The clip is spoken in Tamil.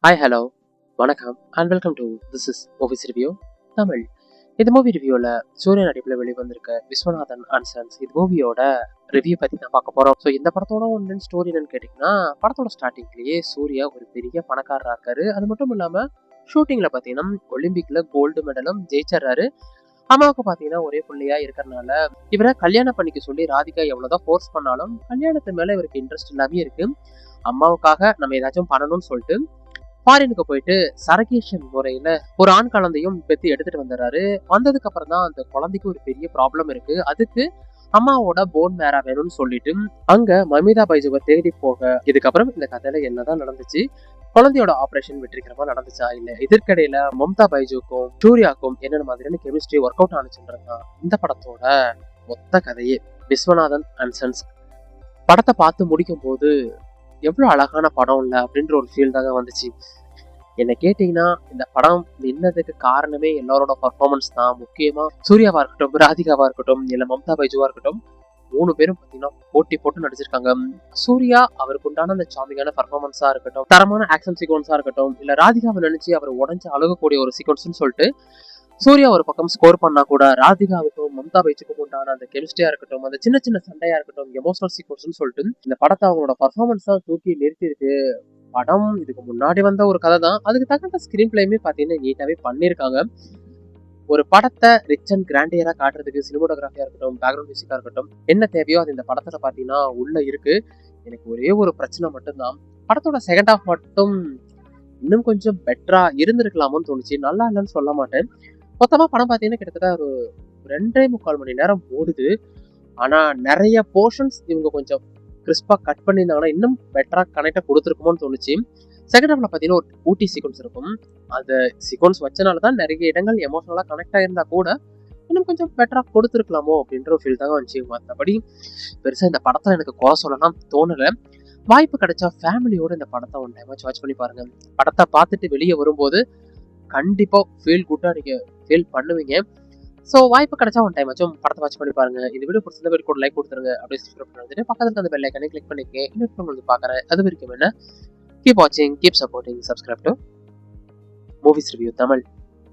ஹாய் ஹலோ வணக்கம் and welcome to this is movies review Tamil. இந்த மூவி ரிவ்யூவில் சூரிய நடிப்பில் வெளிவந்திருக்க விஸ்வநாதன் அண்ட் சன்ஸ் இது மூவியோட ரிவ்யூ பற்றி நான் பார்க்க போகிறோம். ஸோ இந்த படத்தோட ஒன்று ஸ்டோரி என்னன்னு கேட்டிங்கன்னா, படத்தோட ஸ்டார்டிங்லேயே சூர்யா ஒரு பெரிய பணக்காரராக இருக்காரு. அது மட்டும் இல்லாமல் ஷூட்டிங்கில் பார்த்தீங்கன்னா ஒலிம்பிக்கில் கோல்டு மெடலும் ஜெயிச்சிடறாரு. அம்மாவுக்கு பார்த்தீங்கன்னா ஒரே பிள்ளையா இருக்கிறனால இவரை கல்யாணம் பண்ணிக்க சொல்லி ராதிகா எவ்வளோதான் ஃபோர்ஸ் பண்ணாலும் கல்யாணத்து மேலே இவருக்கு இன்ட்ரெஸ்ட் இல்லாமே இருக்கு. அம்மாவுக்காக நம்ம ஏதாச்சும் பண்ணணும்னு சொல்லிட்டு ஃபாரினுக்கு போயிட்டு சரகேஷன் முறையில ஒரு ஆண் குழந்தையும் பெத்து எடுத்துட்டு வந்துடுறாரு. வந்ததுக்கு அப்புறம் தான் அந்த குழந்தைக்கு ஒரு பெரிய ப்ராப்ளம் இருக்கு. அதுக்கு அம்மாவோட போன் மேரா வேணும்னு சொல்லிட்டு அங்க மமிதா பைஜுவை தேடி போக, இதுக்கப்புறம் இந்த கதையில என்னதான் நடந்துச்சு, குழந்தையோட ஆபரேஷன் வெற்றிகரமா நடந்துச்சா இல்ல இதற்கிடையில மம்தா பைஜுக்கும் சூர்யாக்கும் என்னென்ன மாதிரியான கெமிஸ்ட்ரி ஒர்க் அவுட் ஆனிச்சுன்றதுதான் இந்த படத்தோட மொத்த கதையே. விஸ்வநாதன் அண்ட் சன்ஸ் படத்தை பார்த்து முடிக்கும் போது எவ்வளோ அழகான படம் இல்லை அப்படின்ற ஒரு ஃபீல் தாங்க வந்துச்சு. என்ன கேட்டிங்கன்னா, இந்த படம் நின்னதுக்கு காரணமே எல்லாரோட பர்ஃபார்மன்ஸ் தான். முக்கியமாக சூர்யாவா இருக்கட்டும், ராதிகாவா இருக்கட்டும், இல்லை மம்தா பைஜுவா இருக்கட்டும், 3 பேரும் பார்த்தீங்கன்னா போட்டி போட்டு நடிச்சிருக்காங்க. சூர்யா அவருக்கு உண்டான அந்த சாமிங்கான பர்ஃபார்மன்ஸாக இருக்கட்டும், தரமான ஆக்ஷன் சீக்வன்ஸாக இருக்கட்டும், இல்லை ராதிகாவை நினைச்சு அவர் உடஞ்சு அழுகக்கூடிய ஒரு சீக்வன்ஸ்னு சொல்லிட்டு சூர்யா ஒரு பக்கம் ஸ்கோர் பண்ணா கூட ராதிகாவுக்கும் மம்தா பைஜுக்கும் உண்டான அந்த கெமிஸ்ட்ரியா இருக்கட்டும், அந்த சின்ன சின்ன சண்டையா இருக்கட்டும், எமோஷனல் சீக்வன்ஸ்னு சொல்லிட்டு இந்த படத்தை அவங்களோட பர்ஃபார்மன்ஸ் தான் தூக்கி நிறுத்திருக்கு. படம் இதுக்கு முன்னாடி வந்த ஒரு கதை தான், அதுக்கு தகுந்த ஸ்கிரீன் பிளேயுமே பார்த்தீங்கன்னா நீட்டாவே பண்ணியிருக்காங்க. ஒரு படத்தை ரிச் அண்ட் கிராண்டியரா காட்டுறதுக்கு சினிமோட்டோகிராஃபியா இருக்கட்டும், பேக்ரவுண்ட் மியூசிக்கா இருக்கட்டும், என்ன தேவையோ அது இந்த படத்துல பார்த்தீங்கன்னா உள்ள இருக்கு. எனக்கு ஒரே ஒரு பிரச்சனை மட்டும்தான், படத்தோட செகண்ட் ஹாஃப் மட்டும் இன்னும் கொஞ்சம் பெட்டரா இருந்திருக்கலாமோன்னு தோணுச்சு. நல்லா இல்லைன்னு சொல்ல மாட்டேன். மொத்தமா படம் பார்த்தீங்கன்னா கிட்டத்தட்ட ஒரு 2.25 மணி நேரம் ஓடுது. ஆனா நிறைய போர்ஷன்ஸ் இவங்க கொஞ்சம் கிறிஸ்பா கட் பண்ணியிருந்தாங்கன்னா இன்னும் பெட்டரா கனெக்டா கொடுத்துருக்குமோன்னு தோணுச்சு. செகண்ட் ஹாஃப்ல பார்த்தீங்கன்னா ஒரு ஊட்டி சீக்வன்ஸ் இருக்கும். அந்த சீக்வன்ஸ் வச்சனால தான் நிறைய இடங்கள் எமோஷனலா கனெக்ட் ஆயிருந்தா கூட இன்னும் கொஞ்சம் பெட்டரா கொடுத்துருக்கலாமோ அப்படின்ற ஒரு ஃபீல் தாங்க வந்துச்சு. மற்றபடி பெருசா இந்த படத்துல எனக்கு குறை சொல்லலாம் தோணலை. வாய்ப்பு கிடைச்சா ஃபேமிலியோட இந்த படத்தை ஒன் டைம் வாட்ச் பண்ணி பாருங்க. படத்தை பார்த்துட்டு வெளியே வரும்போது கண்டிப்பா ஃபீல் குட்டா நீங்க ஃபீல் பண்ணுவீங்க. ஸோ வாய்ப்பு கிடைச்சா ஒன் டைம் ஆச்சும் படத்தை வாட்ச் பண்ணி பாருங்க. இந்த வீடியோ பிடிச்சிருந்த பேர் கூட லைக் கொடுத்துருங்க, அப்படியே சப்ஸ்கிரைப் பண்ணிட்டு பக்கத்துல அந்த பெல் ஐக்கனை கிளிக் பண்ணிக்கங்க. இன்னொரு வந்து பார்க்குறேன். அது வரைக்கும் என்ன, கீப் வாட்சிங், keep supporting, subscribe to movies review Tamil.